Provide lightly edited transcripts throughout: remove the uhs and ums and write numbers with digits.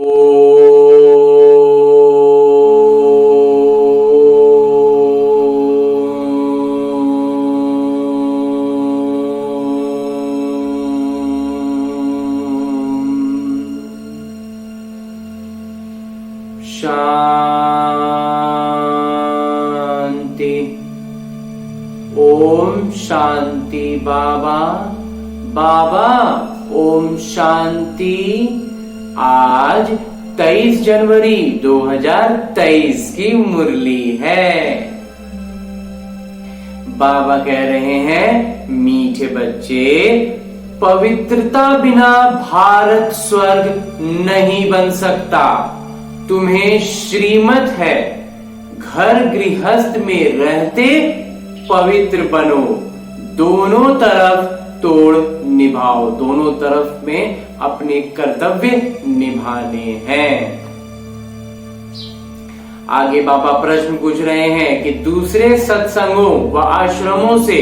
शांति। ओम शांति। बाबा बाबा ओम शांति। आज 23 जनवरी 2023 की मुरली है। बाबा कह रहे हैं, मीठे बच्चे, पवित्रता बिना भारत स्वर्ग नहीं बन सकता। तुम्हें श्रीमत है, घर गृहस्थ में रहते पवित्र बनो। दोनों तरफ तोड़ निभाओ, दोनों तरफ में अपने कर्तव्य निभाने हैं। आगे बाबा प्रश्न पूछ रहे हैं कि दूसरे सत्संगों व आश्रमों से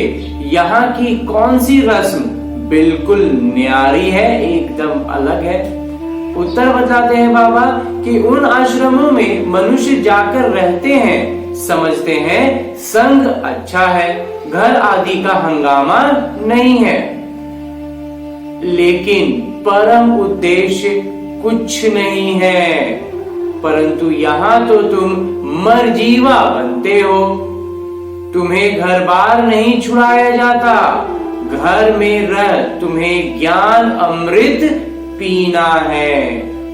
यहाँ की कौन सी रस्म बिल्कुल न्यारी है, एकदम अलग है। उत्तर बताते हैं बाबा कि उन आश्रमों में मनुष्य जाकर रहते हैं, समझते हैं संग अच्छा है, घर आदि का हंगामा नहीं है, लेकिन परम उद्देश्य कुछ नहीं है। परंतु यहाँ तो तुम मरजीवा बनते हो। तुम्हें घर बार नहीं छुड़ाया जाता। घर में रह तुम्हें ज्ञान अमृत पीना है,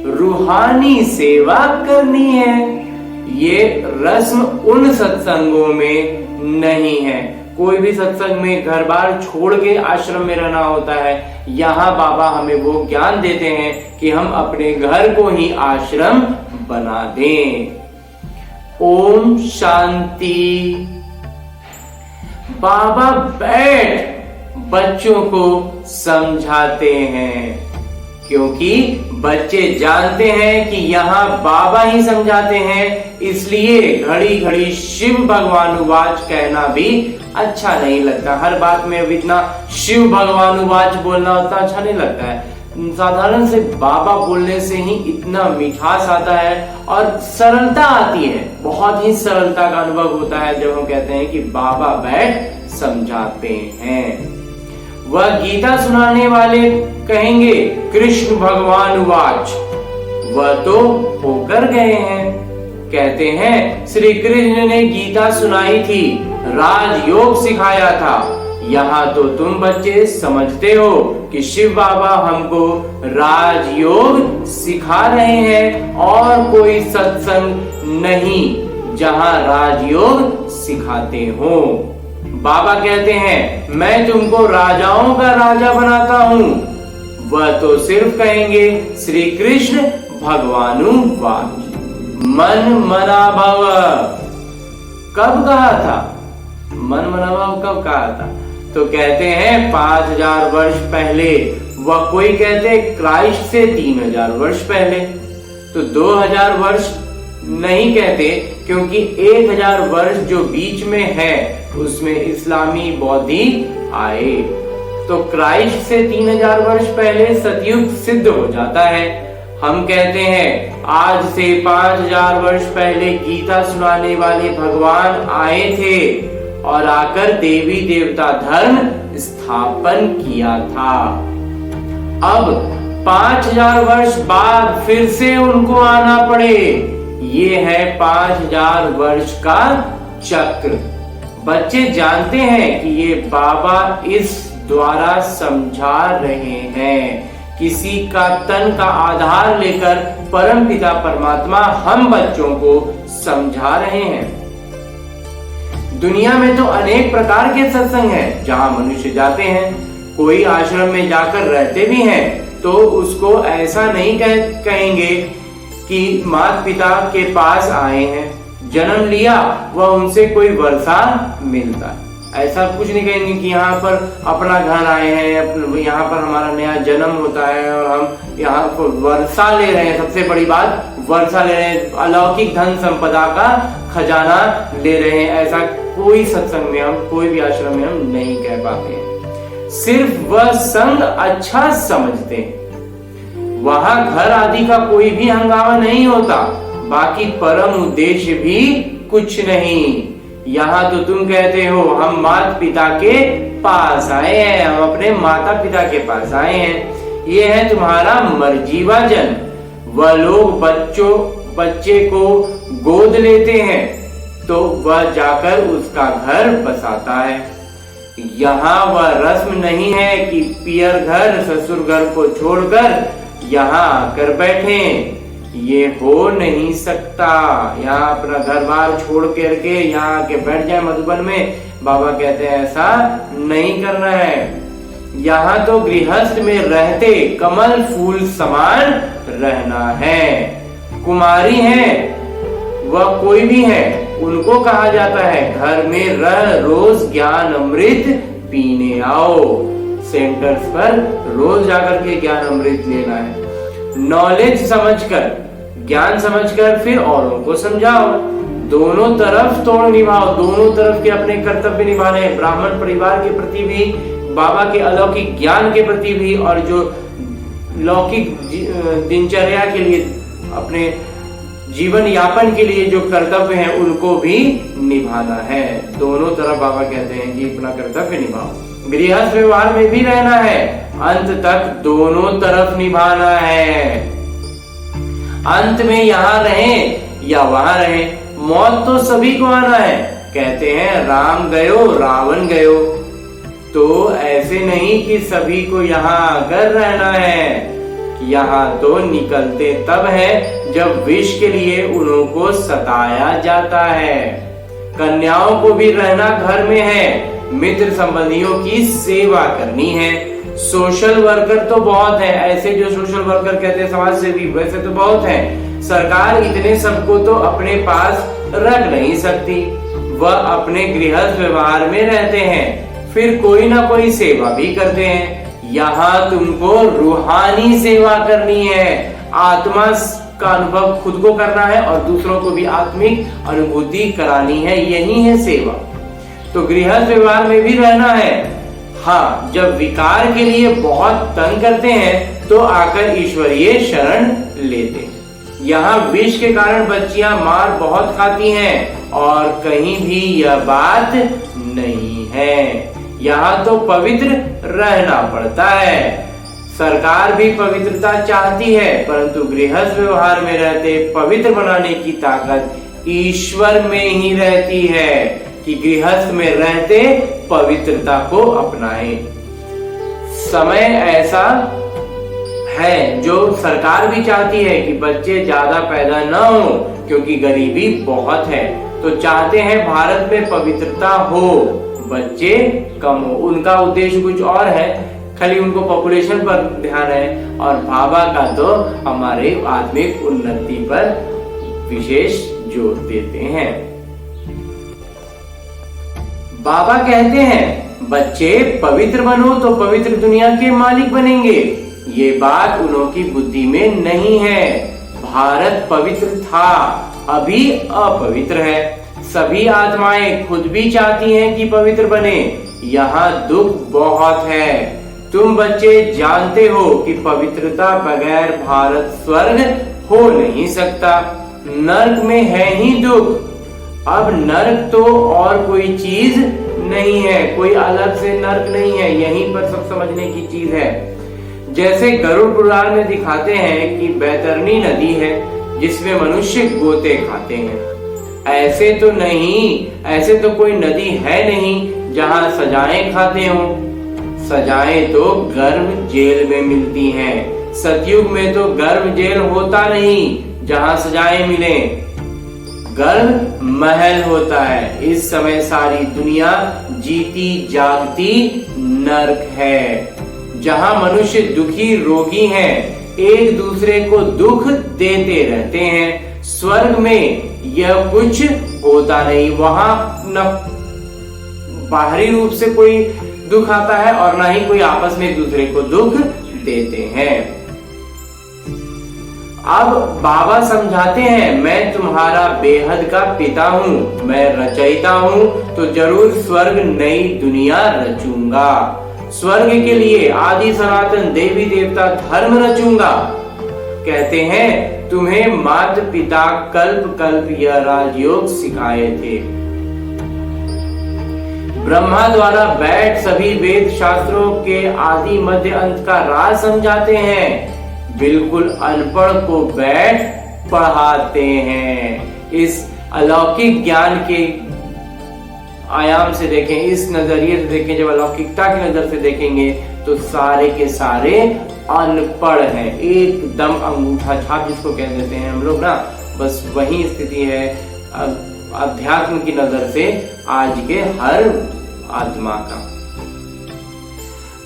रूहानी सेवा करनी है। ये रस्म उन सत्संगों में नहीं है। कोई भी सत्संग में घर बार छोड़ के आश्रम में रहना होता है। यहाँ बाबा हमें वो ज्ञान देते हैं कि हम अपने घर को ही आश्रम बना दें। ओम शांति। बाबा बैठ बच्चों को समझाते हैं, क्योंकि बच्चे जानते हैं कि यहाँ बाबा ही समझाते हैं, इसलिए घड़ी घड़ी शिव भगवानुवाच कहना भी अच्छा नहीं लगता। हर बात में इतना शिव भगवानुवाच बोलना उतना अच्छा नहीं लगता है। साधारण से बाबा बोलने से ही इतना मिठास आता है और सरलता आती है। बहुत ही सरलता का अनुभव होता है जब हम कहते हैं कि बाबा बैठ समझाते हैं। वह गीता सुनाने वाले कहेंगे कृष्ण भगवान वाच, वह तो होकर गए हैं। कहते हैं श्री कृष्ण ने गीता सुनाई थी, राजयोग सिखाया था। यहाँ तो तुम बच्चे समझते हो कि शिव बाबा हमको राजयोग सिखा रहे हैं और कोई सत्संग नहीं जहाँ राजयोग सिखाते हो। बाबा कहते हैं मैं तुमको राजाओं का राजा बनाता हूँ। वह तो सिर्फ कहेंगे श्री कृष्ण भगवानु वाच, मन मना भव। कब कहा था? मन मना भव कब कहा था? तो कहते हैं 5000 वर्ष पहले। वह कोई कहते क्राइस्ट से 3000 वर्ष पहले। तो 2000 वर्ष नहीं कहते, क्योंकि 1000 वर्ष जो बीच में है उसमें इस्लामी बौद्धि आए। तो क्राइस्ट से 3000 वर्ष पहले सतयुग सिद्ध हो जाता है। हम कहते हैं आज से 5000 वर्ष पहले गीता सुनाने वाले भगवान आए थे और आकर देवी देवता धर्म स्थापन किया था। अब 5000 वर्ष बाद फिर से उनको आना पड़े, ये है 5000 वर्ष का चक्र। बच्चे जानते हैं कि ये बाबा इस द्वारा समझा रहे हैं। किसी का तन का आधार लेकर परमपिता परमात्मा हम बच्चों को समझा रहे हैं। दुनिया में तो अनेक प्रकार के सत्संग हैं जहां मनुष्य जाते हैं। कोई आश्रम में जाकर रहते भी हैं तो उसको ऐसा नहीं कहेंगे कि माता पिता के पास आए हैं, जन्म लिया वह उनसे कोई वर्षा मिलता है। ऐसा कुछ नहीं कहेंगे कि यहाँ पर अपना घर आए हैं, यहाँ पर हमारा नया जन्म होता है और हम यहाँ पर वर्षा ले रहे हैं। सबसे बड़ी बात वर्षा ले रहे हैं, अलौकिक धन संपदा का खजाना ले रहे हैं। ऐसा कोई सत्संग में हम, कोई भी आश्रम में हम नहीं कह पाते हैं। सिर्फ वह संग अच्छा समझते हैं। वहां घर आदि का कोई भी हंगामा नहीं होता, बाकी परम उद्देश्य भी कुछ नहीं। यहाँ तो तुम कहते हो हम माता पिता के पास आए हैं, हम अपने माता पिता के पास आए हैं, ये है तुम्हारा मर्जीवा जन। वह लोग बच्चे को गोद लेते हैं तो वह जाकर उसका घर बसाता है। यहाँ वह रस्म नहीं है कि पियर घर ससुर घर को छोड़कर यहाँ आकर बैठे, ये हो नहीं सकता। यहाँ अपना घर बार छोड़ करके यहाँ आके बैठ जाए मधुबन में, बाबा कहते हैं ऐसा नहीं करना है। यहाँ तो गृहस्थ में रहते कमल फूल समान रहना है। कुमारी है वह कोई भी है, उनको कहा जाता है घर में रह रोज ज्ञान अमृत पीने आओ। सेंटर्स पर रोज जाकर के ज्ञान अमृत लेना है। नॉलेज समझकर, ज्ञान समझकर फिर औरों को समझाओ। दोनों तरफ तोड़ निभाओ, दोनों तरफ के अपने कर्तव्य निभाने, ब्राह्मण परिवार के प्रति भी, बाबा के अलौकिक ज्ञान के प्रति भी, और जो लौकिक दिनचर्या के लिए, अपने जीवन यापन के लिए जो कर्तव्य हैं उनको भी निभाना है। दोनों तरफ बाबा कहते हैं कि अपना कर्तव्य निभाओ। गृहस्थ व्यवहार में भी रहना है, अंत तक दोनों तरफ निभाना है। अंत में यहाँ रहें या वहां रहें, मौत तो सभी को आना है। कहते हैं राम गयो रावण गयो, तो ऐसे नहीं कि सभी को यहाँ आकर रहना है। यहाँ तो निकलते तब है जब विष के लिए उनको सताया जाता है। कन्याओं को भी रहना घर में है, मित्र संबंधियों की सेवा करनी है। सोशल वर्कर तो बहुत है, ऐसे जो सोशल वर्कर कहते हैं समाज सेवी, वैसे तो बहुत है। सरकार इतने सबको तो अपने पास रख नहीं सकती, वह अपने गृहस्थ व्यवहार में रहते हैं, फिर कोई ना कोई सेवा भी करते हैं। यहाँ तुमको रूहानी सेवा करनी है, आत्मा का अनुभव खुद को करना है और दूसरों को भी आत्मिक अनुभूति करानी है, यही है सेवा। तो गृहस्थ व्यवहार में भी रहना है। हाँ, जब विकार के लिए बहुत तंग करते हैं तो आकर ईश्वरीय शरण लेते हैं। यहाँ विष के कारण बच्चियां मार बहुत खाती हैं और कहीं भी यह बात नहीं है। यहाँ तो पवित्र रहना पड़ता है। सरकार भी पवित्रता चाहती है, परंतु गृहस्थ व्यवहार में रहते पवित्र बनाने की ताकत ईश्वर में ही रहती है कि गृहस्थ में रहते पवित्रता को अपनाएं। समय ऐसा है जो सरकार भी चाहती है कि बच्चे ज्यादा पैदा न हो, क्योंकि गरीबी बहुत है, तो चाहते हैं भारत में पवित्रता हो, बच्चे कम हो। उनका उद्देश्य कुछ और है, खाली उनको पॉपुलेशन पर ध्यान है, और बाबा का तो हमारे आत्मिक उन्नति पर विशेष जोर देते हैं। बाबा कहते हैं बच्चे पवित्र बनो तो पवित्र दुनिया के मालिक बनेंगे। ये बात उनकी बुद्धि में नहीं है। भारत पवित्र था, अभी अपवित्र है। सभी आत्माएं खुद भी चाहती हैं कि पवित्र बने। यहाँ दुख बहुत है। तुम बच्चे जानते हो कि पवित्रता बगैर भारत स्वर्ग हो नहीं सकता। नरक में है ही दुख। अब नरक तो और कोई चीज नहीं है, कोई अलग से नरक नहीं है, यहीं पर सब समझने की चीज है। जैसे गरुड़ पुराण में दिखाते हैं कि बैतरणी नदी है जिसमें मनुष्य गोते खाते हैं, ऐसे तो नहीं, ऐसे तो कोई नदी है नहीं जहां सजाएं खाते हो। सजाएं तो गर्भ जेल में मिलती हैं। सतयुग में तो गर्भ जेल होता नहीं जहां सजाएं मिले, गर्भ महल होता है। इस समय सारी दुनिया जीती जागती नरक है, जहां मनुष्य दुखी रोगी हैं, एक दूसरे को दुख देते रहते हैं। स्वर्ग में यह कुछ होता नहीं, वहां न बाहरी रूप से कोई दुख आता है और ना ही कोई आपस में एक दूसरे को दुख देते हैं। अब बाबा समझाते हैं मैं तुम्हारा बेहद का पिता हूँ, मैं रचयिता हूँ, तो जरूर स्वर्ग नई दुनिया रचूंगा। स्वर्ग के लिए आदि सनातन देवी देवता धर्म रचूंगा। कहते हैं तुम्हें माता पिता कल्प कल्प यह राजयोग सिखाए थे। ब्रह्मा द्वारा बैठ सभी वेद शास्त्रों के आदि मध्य अंत का राज समझाते हैं। बिल्कुल अनपढ़ को बैठ पढ़ाते हैं। इस अलौकिक ज्ञान के आयाम से देखें, इस नजरिए से देखें, जब अलौकिकता की नजर से देखेंगे तो सारे के सारे अनपढ़ हैं, एकदम अंगूठा छाप जिसको कह देते हैं हम लोग ना, बस वही स्थिति है अध्यात्म की नजर से आज के हर आत्मा का।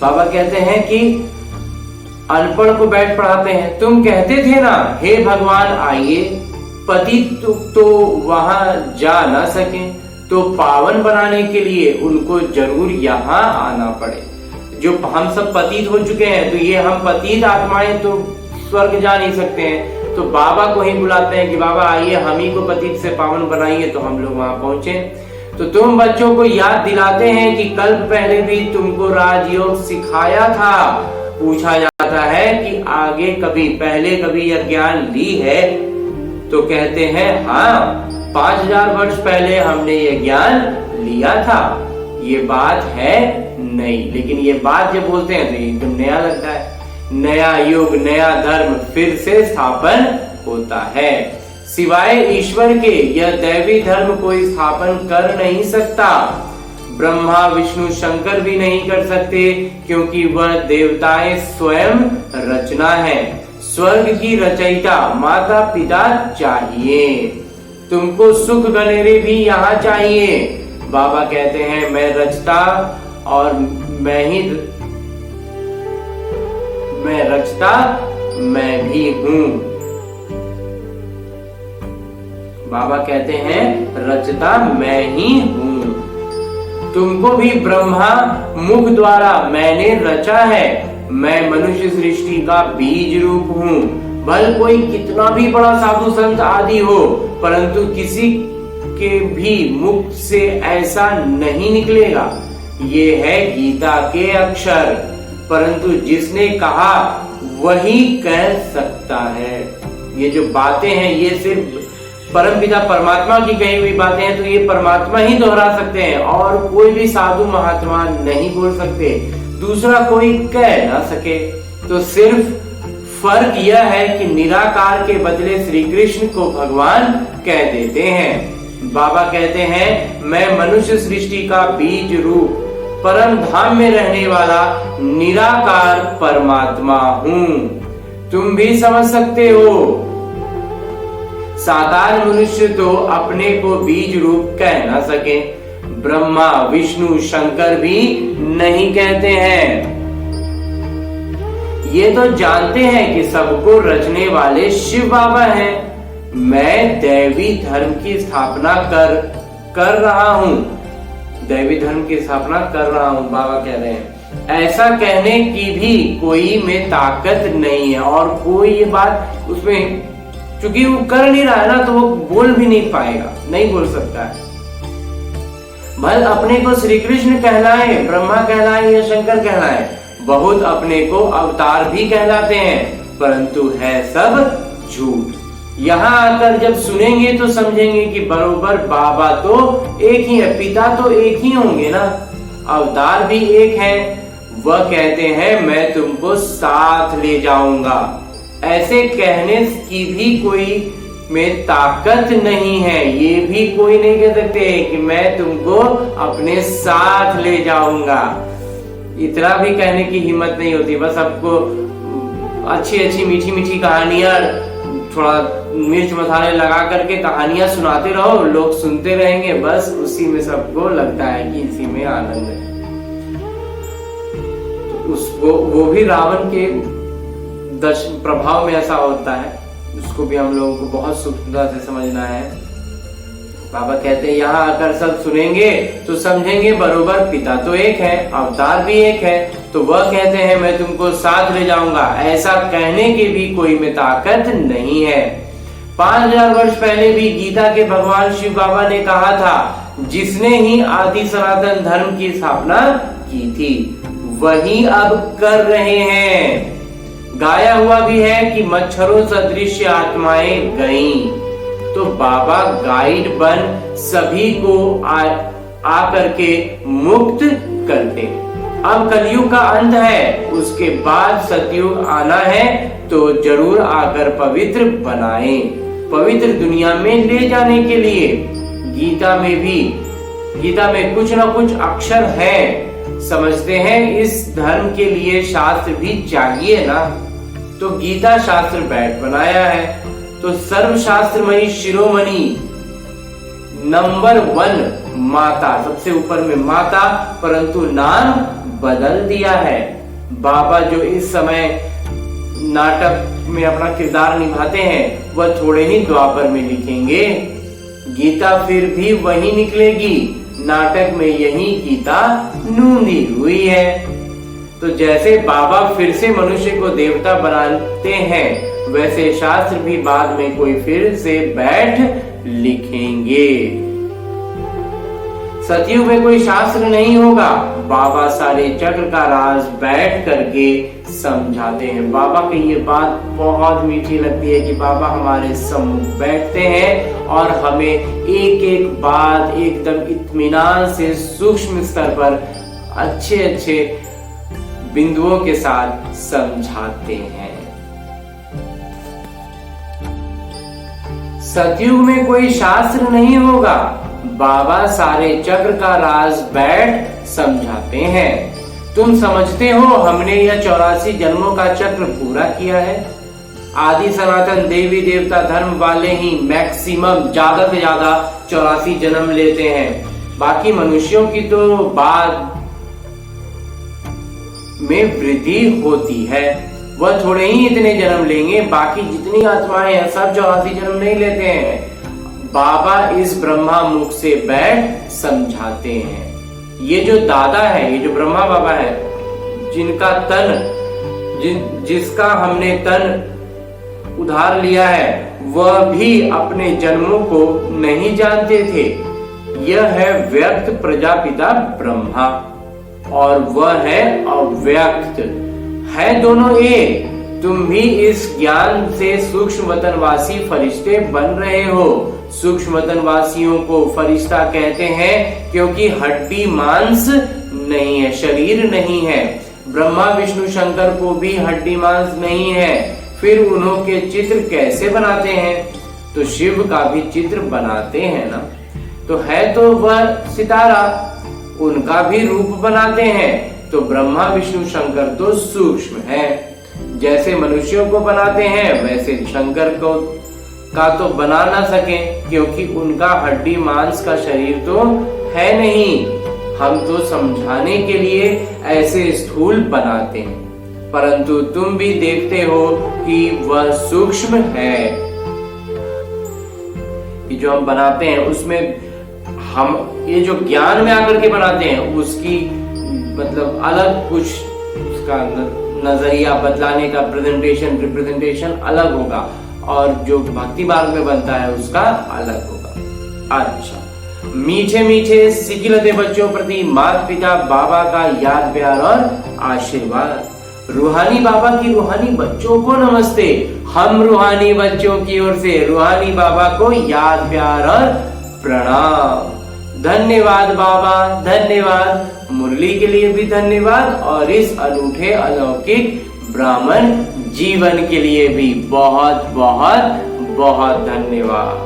बाबा कहते हैं कि अनपढ़ को बैठ पढ़ाते हैं। तुम कहते थे ना हे भगवान आइए, पतित तो वहां जा ना सके, तो पावन बनाने के लिए उनको जरूर यहाँ आना पड़े। जो हम सब पतित हो चुके हैं, तो ये हम पतित आत्माएं तो स्वर्ग जा नहीं सकते हैं, तो बाबा को ही बुलाते हैं कि बाबा आइए हम ही को पतित से पावन बनाइए, तो हम लोग वहां पहुंचे। तो तुम बच्चों को याद दिलाते हैं कि कल्प पहले भी तुमको राजयोग सिखाया था। पूछा जाता है कि आगे कभी पहले कभी यह ज्ञान ली है, तो कहते हैं हाँ 5000 वर्ष पहले हमने ये ज्ञान लिया था। ये बात है नहीं, लेकिन ये बात जब बोलते हैं तो एकदम नया लगता है। नया युग नया धर्म फिर से स्थापन होता है। सिवाय ईश्वर के यह दैवी धर्म कोई स्थापन कर नहीं सकता। ब्रह्मा विष्णु शंकर भी नहीं कर सकते, क्योंकि वह देवताएं स्वयं रचना है। स्वर्ग की रचयिता माता पिता चाहिए। तुमको सुख गनेरे भी यहाँ चाहिए। बाबा कहते हैं मैं रचता और मैं रचता मैं भी हूँ। बाबा कहते हैं रचता मैं ही हूँ। तुमको भी ब्रह्मा मुख द्वारा मैंने रचा है। मैं मनुष्य सृष्टि का बीज रूप हूँ। भले कोई कितना भी बड़ा साधु संत आदि हो, परंतु किसी के भी मुख से ऐसा नहीं निकलेगा। ये है गीता के अक्षर, परंतु जिसने कहा वही कह सकता है। ये जो बातें हैं ये सिर्फ परमपिता परमात्मा की कही हुई बातें हैं, तो ये परमात्मा ही दोहरा सकते हैं और कोई भी साधु महात्मा नहीं बोल सकते, दूसरा कोई कह ना सके। तो सिर्फ फर्क यह है कि निराकार के बदले श्री कृष्ण को भगवान कह देते हैं। बाबा कहते हैं मैं मनुष्य सृष्टि का बीज रूप परम धाम में रहने वाला निराकार परमात्मा हूँ। तुम भी समझ सकते हो। साधारण मनुष्य तो अपने को बीज रूप कह ना सके, ब्रह्मा विष्णु शंकर भी नहीं कहते हैं। ये तो जानते हैं कि सबको रचने वाले शिव बाबा हैं। मैं दैवी धर्म की स्थापना कर रहा हूँ। दैवी धर्म की स्थापना कर रहा हूँ, बाबा कह रहे हैं। ऐसा कहने की भी कोई में ताकत नहीं है, और कोई ये बात उसमें चूंकि वो कर नहीं रहा है ना, तो वो बोल भी नहीं पाएगा, नहीं बोल सकता है। भले अपने को श्री कृष्ण कहलाए, ब्रह्मा कहलाए या शंकर कहलाए, बहुत अपने को अवतार भी कहलाते हैं, परंतु है सब झूठ। यहाँ आकर जब सुनेंगे तो समझेंगे कि बरोबर बाबा तो एक ही है, पिता तो एक ही होंगे ना, अवतार भी एक है। वह कहते हैं मैं तुमको साथ ले जाऊंगा। ऐसे कहने की भी कोई में ताकत नहीं है। ये भी कोई नहीं कह सकते कि मैं तुमको अपने साथ ले जाऊंगा। इतना भी कहने की हिम्मत नहीं होती। बस आपको अच्छी अच्छी मीठी मीठी कहानियां, थोड़ा मिर्च मसाले लगा करके कहानियां सुनाते रहो, लोग सुनते रहेंगे, बस उसी में सबको लगता है कि इसी में आनंद है। उसको वो भी रावण के प्रभाव में ऐसा होता है, उसको भी हम लोगों को बहुत सूक्ष्मता से समझना है। बाबा कहते हैं यहाँ आकर सब सुनेंगे तो समझेंगे बरोबर पिता तो एक है, अवतार भी एक है। तो वह कहते हैं मैं तुमको साथ ले जाऊंगा। ऐसा कहने की भी कोई में ताकत नहीं है। 5000 वर्ष पहले भी गीता के भगवान शिव बाबा ने कहा था, जिसने ही आदि सनातन धर्म की स्थापना की थी वही अब कर रहे हैं। गाया हुआ भी है कि मच्छरों सदृश आत्माएं गईं। तो बाबा गाइड बन सभी को आकर के मुक्त करते हैं। अब कलयुग का अंत है, उसके बाद सतयुग आना है, तो जरूर आकर पवित्र बनाएं, पवित्र दुनिया में ले जाने के लिए। गीता में कुछ ना कुछ अक्षर हैं, समझते हैं इस धर्म के लिए शास्त्र भी चाहिए ना, तो गीता शास्त्र बैठ बनाया है। तो सर्वशास्त्रमयी शिरोमणि नंबर 1 माता, सबसे ऊपर में माता, परंतु नाम बदल दिया है। बाबा जो इस समय नाटक में अपना किरदार निभाते हैं वह थोड़े ही द्वापर में लिखेंगे। गीता फिर भी वही निकलेगी, नाटक में यही गीता नूंदी हुई है। तो जैसे बाबा फिर से मनुष्य को देवता बनाते हैं, वैसे शास्त्र भी बाद में कोई फिर से बैठ लिखेंगे। सतयुग में कोई शास्त्र नहीं होगा, बाबा सारे चक्र का राज बैठ करके समझाते हैं। बाबा की ये बात बहुत मीठी लगती है कि बाबा हमारे सम्मुख बैठते हैं और हमें एक एक बात एकदम इत्मीनान से सूक्ष्म स्तर पर अच्छे अच्छे बिंदुओं के साथ समझाते हैं। सतयुग में कोई शास्त्र नहीं होगा, बाबा सारे चक्र का राज बैठ समझाते हैं। तुम समझते हो हमने यह 84 जन्मों का चक्र पूरा किया है। आदि सनातन देवी देवता धर्म वाले ही मैक्सिमम ज्यादा से ज्यादा 84 जन्म लेते हैं। बाकी मनुष्यों की तो बाद में वृद्धि होती है, वह थोड़े ही इतने जन्म लेंगे। बाकी जितनी आत्माएं हैं सब 84 जन्म नहीं लेते हैं। बाबा इस ब्रह्मा मुख से बैठ समझाते हैं। ये जो दादा है, ये जो ब्रह्मा बाबा है, जिनका जिसका हमने तन उधार लिया है, वह भी अपने जन्मों को नहीं जानते थे। यह है व्यक्त प्रजापिता ब्रह्मा और वह है अव्यक्त, है दोनों एक। तुम भी इस ज्ञान से सूक्ष्म वतनवासी फरिश्ते बन रहे हो। सूक्ष्म वतनवासियों को फरिश्ता कहते हैं क्योंकि हड्डी मांस नहीं है, शरीर नहीं है। ब्रह्मा विष्णु शंकर को भी हड्डी मांस नहीं है, फिर उन्हों के चित्र कैसे बनाते हैं? तो शिव का भी चित्र बनाते हैं ना, तो है तो वह सितारा, उनका भी रूप बनाते हैं। तो ब्रह्मा विष्णु शंकर तो सूक्ष्म है, जैसे मनुष्यों को बनाते हैं वैसे शंकर को का तो बना ना सके, क्योंकि उनका हड्डी मांस का शरीर तो है नहीं। हम तो समझाने के लिए ऐसे स्थूल बनाते हैं, परंतु तुम भी देखते हो कि वह सूक्ष्म है। कि जो हम बनाते हैं उसमें हम ये जो ज्ञान में आकर के बनाते हैं उसकी मतलब अलग कुछ उसका नजरिया बदलाने का रिप्रेजेंटेशन अलग होगा, और जो भक्ति मार्ग में बनता है उसका अलग होगा। अच्छा, मीठे मीठे सिकिलते बच्चों प्रति माता पिता बाबा का याद प्यार और आशीर्वाद। रूहानी बाबा की रूहानी बच्चों को नमस्ते। हम रूहानी बच्चों की ओर से रूहानी बाबा को याद प्यार और प्रणाम। धन्यवाद बाबा, धन्यवाद। मुरली के लिए भी धन्यवाद और इस अनूठे अलौकिक ब्राह्मण जीवन के लिए भी बहुत बहुत बहुत धन्यवाद।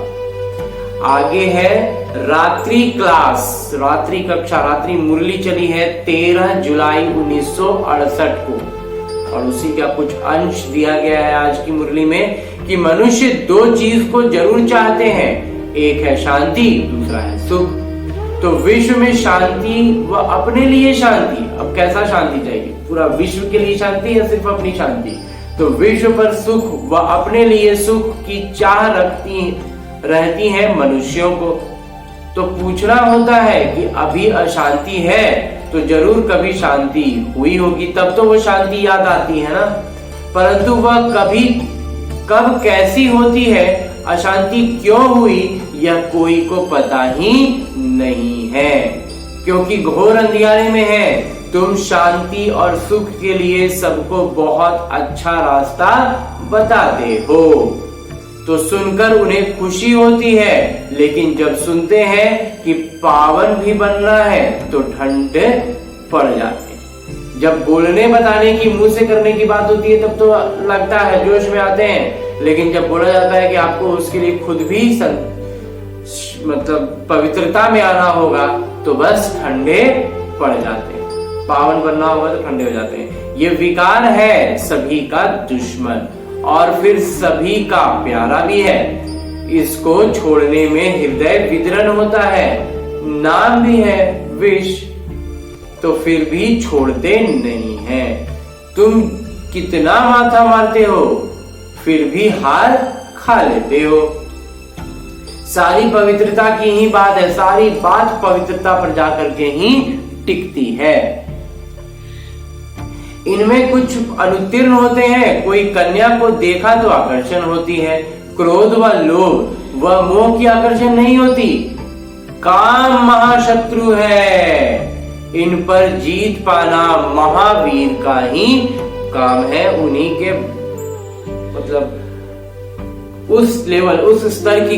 आगे है रात्रि क्लास, रात्रि कक्षा, रात्रि मुरली चली है 13 जुलाई 1968 को, और उसी का कुछ अंश दिया गया है आज की मुरली में कि मनुष्य दो चीज को जरूर चाहते हैं, एक है शांति, दूसरा है सुख। तो विश्व में शांति व अपने लिए शांति। अब कैसा शांति चाहिए? पूरा विश्व के लिए शांति या सिर्फ अपनी शांति? तो विश्व पर सुख व अपने लिए सुख की चाह रहती है मनुष्यों को। तो पूछना होता है कि अभी अशांति है तो जरूर कभी शांति हुई होगी, तब तो वो शांति याद आती है ना। परंतु वह कभी कब कैसी होती है, अशांति क्यों हुई, यह कोई को पता ही नहीं है, क्योंकि घोर अंधियारे में है। तुम शांति और सुख के लिए सबको बहुत अच्छा रास्ता बताते हो। तो सुनकर उन्हें खुशी होती है, लेकिन जब सुनते हैं कि पावन भी बनना है तो ठंड पड़ जाती है। जब बोलने बताने की, मुंह से करने की बात होती है तब तो लगता है, जोश में आते हैं, लेकिन जब बोला जाता है कि आपको उसके लिए खुद भी मतलब पवित्रता में आना होगा तो बस ठंडे पड़ जाते हैं। पावन बनना होगा तो ठंडे हो जाते हैं। ये विकार है सभी का दुश्मन और फिर सभी का प्यारा भी है। इसको छोड़ने में हृदय विदरण होता है, नाम भी है विष, तो फिर भी छोड़ते नहीं है। तुम कितना माथा मारते हो फिर भी हार खा लेते हो। सारी पवित्रता की ही बात है, सारी बात पवित्रता पर जाकर के ही टिकती है। इनमें कुछ अनुत्तीर्ण होते हैं। कोई कन्या को देखा तो आकर्षण होती है, क्रोध व लोभ व मोह की आकर्षण नहीं होती। काम महाशत्रु है, इन पर जीत पाना महावीर का ही काम है। उन्हीं के मतलब उस लेवल, उस स्तर की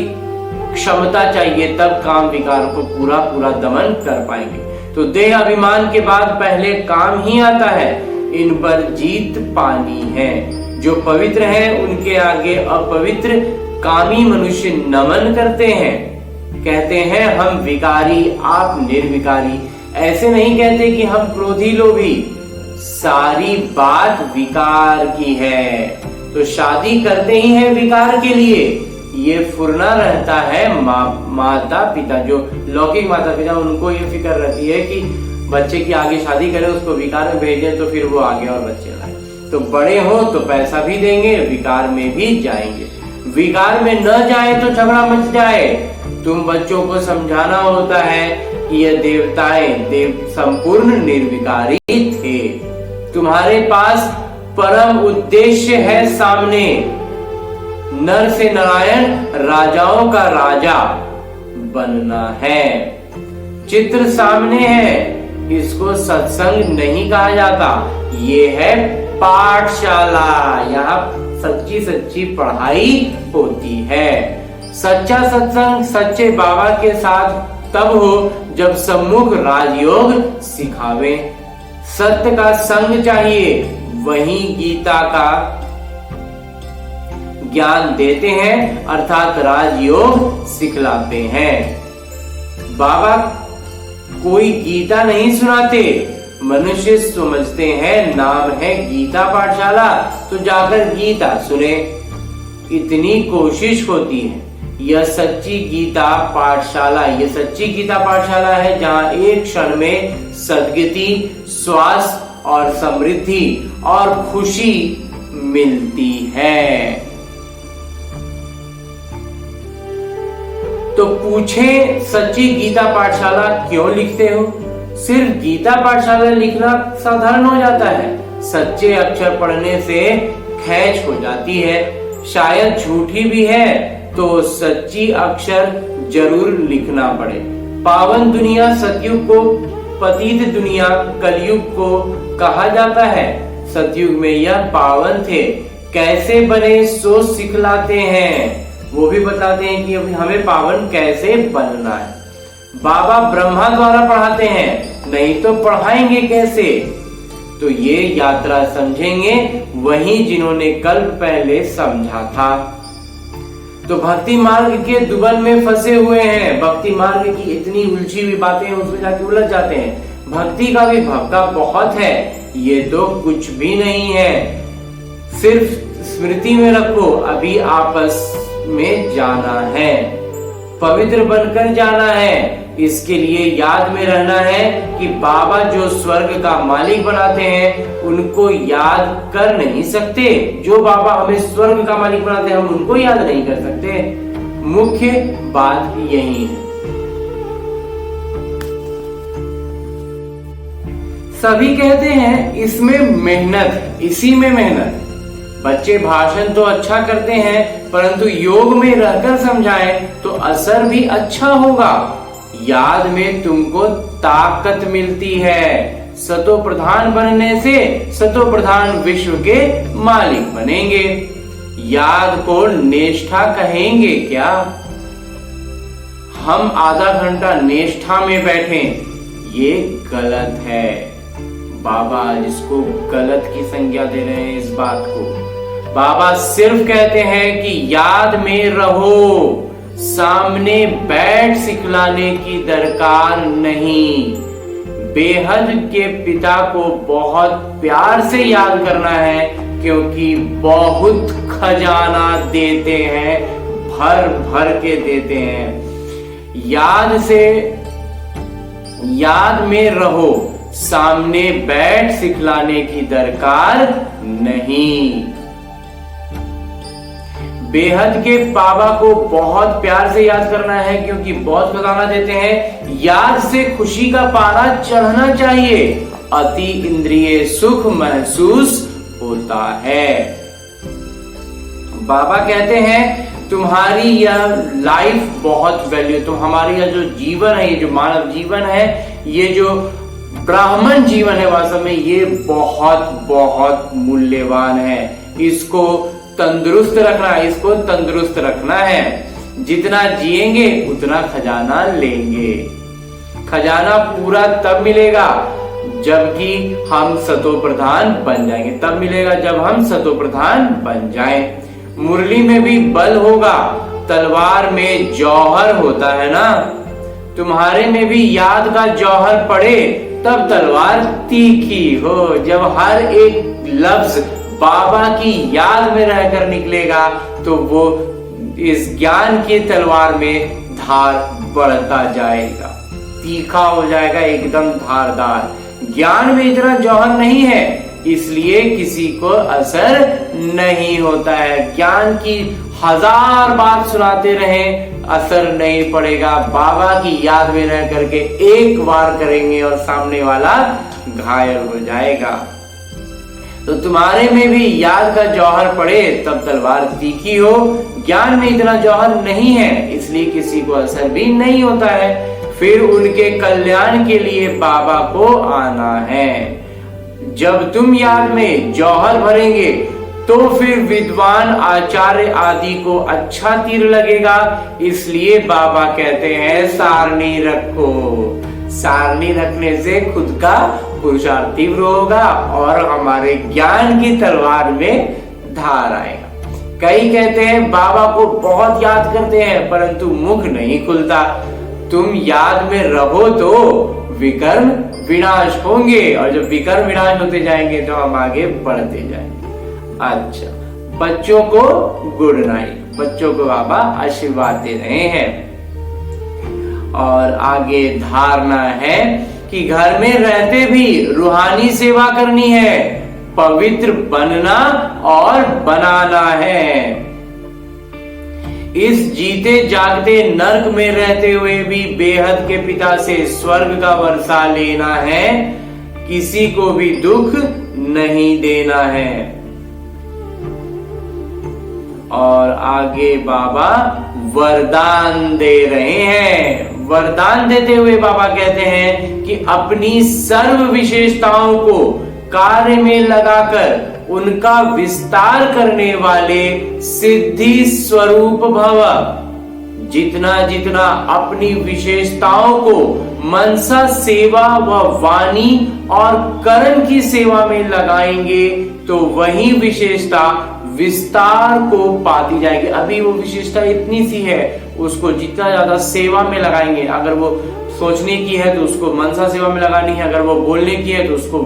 क्षमता चाहिए, तब काम विकार को पूरा पूरा दमन कर पाएंगे। तो देह अभिमान के बाद पहले काम ही आता है। इन पर जीत पानी है। जो पवित्र हैं उनके आगे अपवित्र कामी मनुष्य नमन करते हैं, कहते हैं हम विकारी आप निर्विकारी। ऐसे नहीं कहते कि हम क्रोधी लोभी, सारी बात विकार की है। तो शादी करते ही है विकार के लिए। ये फुरना रहता है माता पिता, जो लौकिक माता पिता, उनको ये फिक्र रहती है कि बच्चे की आगे शादी करें, उसको विकार में भेजें तो फिर वो आगे और बच्चे लाए। तो बड़े हो तो पैसा भी देंगे, विकार में भी जाएंगे। विकार में न जाए तो झगड़ा मच जाए। तुम बच्चों को समझाना होता है कि ये देवताएं संपूर्ण निर्विकारी थे। तुम्हारे पास परम उद्देश्य है सामने, नर से नारायण, राजाओं का राजा बनना है। चित्र सामने है, इसको सत्संग नहीं कहा जाता, ये है पाठशाला। यहाँ सच्ची सच्ची पढ़ाई होती है। सच्चा सत्संग सच्चे बाबा के साथ तब हो जब सम्मुख राजयोग सिखावे। सत्य का संग चाहिए, वही गीता का ज्ञान देते हैं, अर्थात राजयोग सिखलाते हैं। बाबा कोई गीता नहीं सुनाते, मनुष्य समझते हैं नाम है गीता पाठशाला तो जाकर गीता सुने, इतनी कोशिश होती है। यह सच्ची गीता पाठशाला, यह सच्ची गीता पाठशाला है जहां एक क्षण में सद्गति, स्वास्थ्य और समृद्धि और खुशी मिलती है। तो पूछे सच्ची गीता पाठशाला क्यों लिखते हो? सिर्फ गीता पाठशाला लिखना साधारण हो जाता है, सच्चे अक्षर पढ़ने से खैच हो जाती है। शायद झूठी भी है तो सच्ची अक्षर जरूर लिखना पड़े। पावन दुनिया सतयुग को पतित दुनिया कलयुग को कहा जाता है। सतयुग में यह पावन थे, कैसे बने सो सिखलाते हैं। वो भी बताते हैं कि अभी हमें पावन कैसे बनना है। बाबा ब्रह्मा द्वारा पढ़ाते हैं, नहीं तो पढ़ाएंगे कैसे? तो ये यात्रा समझेंगे वही जिन्होंने कल्प पहले समझा था। तो भक्ति मार्ग के दुबन में फंसे हुए हैं। भक्ति मार्ग की इतनी उलझी हुई बातें हैं, उसमें जाके उलझ जाते हैं। भक्ति का भी भक्का बहुत है, ये तो कुछ भी नहीं है। सिर्फ स्मृति में रखो, अभी आपस में जाना है, पवित्र बनकर जाना है। इसके लिए याद में रहना है कि बाबा जो स्वर्ग का मालिक बनाते हैं उनको याद कर नहीं सकते। जो बाबा हमें स्वर्ग का मालिक बनाते हैं हम उनको याद नहीं कर सकते। मुख्य बात यही है। सभी कहते हैं इसमें मेहनत, इसी में मेहनत। बच्चे भाषण तो अच्छा करते हैं, परंतु योग में रहकर समझाएं तो असर भी अच्छा होगा। याद में तुमको ताकत मिलती है, सतो प्रधान बनने से सतो प्रधान विश्व के मालिक बनेंगे। याद को निष्ठा कहेंगे क्या? हम आधा घंटा निष्ठा में बैठे, ये गलत है। बाबा इसको गलत की संज्ञा दे रहे हैं। इस बात को बाबा सिर्फ कहते हैं कि याद में रहो, सामने बैठ सिखलाने की दरकार नहीं। बेहद के पिता को बहुत प्यार से याद करना है, क्योंकि बहुत खजाना देते हैं, भर भर के देते हैं। याद में रहो, सामने बैठ सिखलाने की दरकार नहीं। बेहद के बाबा को बहुत प्यार से याद करना है, क्योंकि बहुत खजाना देते हैं। याद से खुशी का पारा चढ़ना चाहिए, अति इंद्रिय सुख महसूस होता है। बाबा कहते हैं तुम्हारी यह लाइफ बहुत वैल्यू, तो हमारी यह जो जीवन है, ये जो मानव जीवन है, ये जो ब्राह्मण जीवन है, वास्तव में ये बहुत बहुत मूल्यवान है। इसको तंदुरुस्त रखना है, इसको तंदुरुस्त रखना है। जितना जिएंगे उतना खजाना लेंगे। खजाना पूरा तब मिलेगा जबकि हम सतो प्रधान बन जाएंगे, तब मिलेगा जब हम सतो प्रधान बन जाएं। मुरली में भी बल होगा, तलवार में जौहर होता है ना। तुम्हारे में भी याद का जौहर पड़े तब तलवार तीखी हो। जब हर एक लफ्ज बाबा की याद में रहकर निकलेगा तो वो इस ज्ञान की तलवार में धार बढ़ता जाएगा, तीखा हो जाएगा, एकदम धारदार। ज्ञान में इतना जौहर नहीं है, इसलिए किसी को असर नहीं होता है। ज्ञान की 1000 बात सुनाते रहें, असर नहीं पड़ेगा। बाबा की याद में रह करके एक बार करेंगे और सामने वाला घायल हो जाएगा। तो तुम्हारे में भी याद का जौहर पड़े तब तलवार तीखी हो। ज्ञान में इतना जौहर नहीं है, इसलिए किसी को असर भी नहीं होता है। फिर उनके कल्याण के लिए बाबा को आना है। जब तुम याद में जौहर भरेंगे तो फिर विद्वान आचार्य आदि को अच्छा तीर लगेगा। इसलिए बाबा कहते हैं सारणी रखो। सारणी रखने से खुद का पुरुषार्थ तीव्र होगा और हमारे ज्ञान की तलवार में धार आएगा। कई कहते हैं बाबा को बहुत याद करते हैं परंतु मुख नहीं खुलता। तुम याद में रहो तो विकर्म विनाश होंगे, और जब विकर्म विनाश होते जाएंगे तो हम आगे बढ़ते जाएंगे। अच्छा, बच्चों को गुड नाइट। बच्चों को बाबा आशीर्वाद दे रहे हैं और आगे धारणा है कि घर में रहते भी रूहानी सेवा करनी है, पवित्र बनना और बनाना है। इस जीते जागते नर्क में रहते हुए भी बेहद के पिता से स्वर्ग का वर्षा लेना है, किसी को भी दुख नहीं देना है। और आगे बाबा वरदान दे रहे हैं। वरदान देते हुए बाबा कहते हैं कि अपनी सर्व विशेषताओं को कार्य में लगाकर उनका विस्तार करने वाले सिद्धि स्वरूप भव। जितना जितना अपनी विशेषताओं को मनसा सेवा व वाणी और कर्म की सेवा में लगाएंगे तो वही विशेषता विस्तार को पाती जाएगी। अभी वो विशेषता इतनी सी है, उसको जितना ज्यादा सेवा में लगाएंगे, अगर वो सोचने की है तो उसको मनसा सेवा में लगानी है, अगर वो बोलने की है तो उसको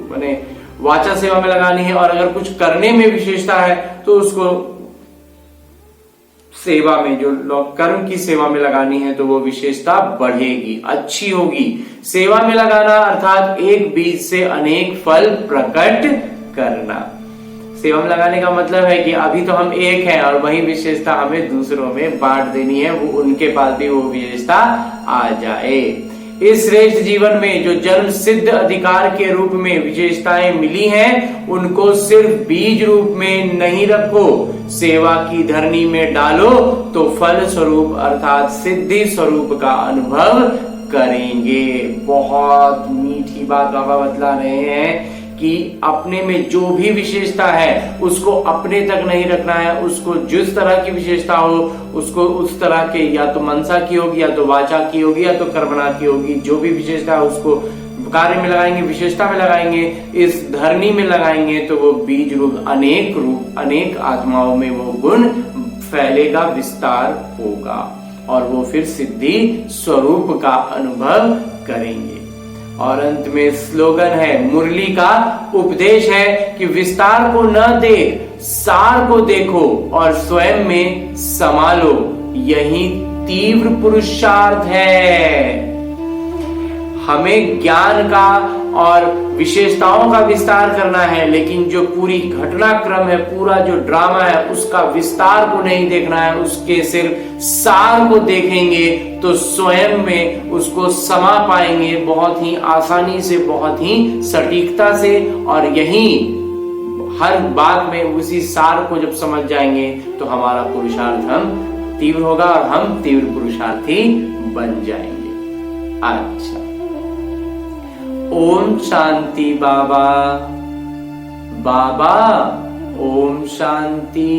माने वाचा सेवा में लगानी है, और अगर कुछ करने में विशेषता है तो उसको सेवा में, जो कर्म की सेवा में लगानी है, तो वो विशेषता बढ़ेगी, अच्छी होगी। सेवा में लगाना अर्थात एक बीज से अनेक फल प्रकट करना। सेवा में लगाने का मतलब है कि अभी तो हम एक हैं और वही विशेषता हमें दूसरों में बांट देनी है, वो उनके पास भी वो विशेषता आ जाए। इस श्रेष्ठ जीवन में जो जन्म सिद्ध अधिकार के रूप में विशेषताएं मिली हैं, उनको सिर्फ बीज रूप में नहीं रखो, सेवा की धरनी में डालो तो फल स्वरूप अर्थात सिद्धि स्वरूप का अनुभव करेंगे। बहुत मीठी की बात बाबा बतला रहे हैं कि अपने में जो भी विशेषता है उसको अपने तक नहीं रखना है, उसको जिस तरह की विशेषता हो उसको उस तरह के, या तो मनसा की होगी, या तो वाचा की होगी, या तो कर्मणा की होगी, जो भी विशेषता है उसको कार्य में लगाएंगे, विशेषता में लगाएंगे, इस धरनी में लगाएंगे तो वो बीज रूप अनेक आत्माओं में वो गुण फैलेगा, विस्तार होगा और वो फिर सिद्धि स्वरूप का अनुभव करेंगे। और अंत में स्लोगन है, मुरली का उपदेश है कि विस्तार को न देख, सार को देखो और स्वयं में समा लो, यही तीव्र पुरुषार्थ है। हमें ज्ञान का और विशेषताओं का विस्तार करना है, लेकिन जो पूरी घटनाक्रम है, पूरा जो ड्रामा है, उसका विस्तार को नहीं देखना है, उसके सिर्फ सार को देखेंगे तो स्वयं में उसको समा पाएंगे बहुत ही आसानी से, बहुत ही सटीकता से। और यही हर बात में उसी सार को जब समझ जाएंगे तो हमारा पुरुषार्थ हम तीव्र होगा और हम तीव्र पुरुषार्थी बन जाएंगे। अच्छा, ओम शांति बाबा। बाबा ओम शांति।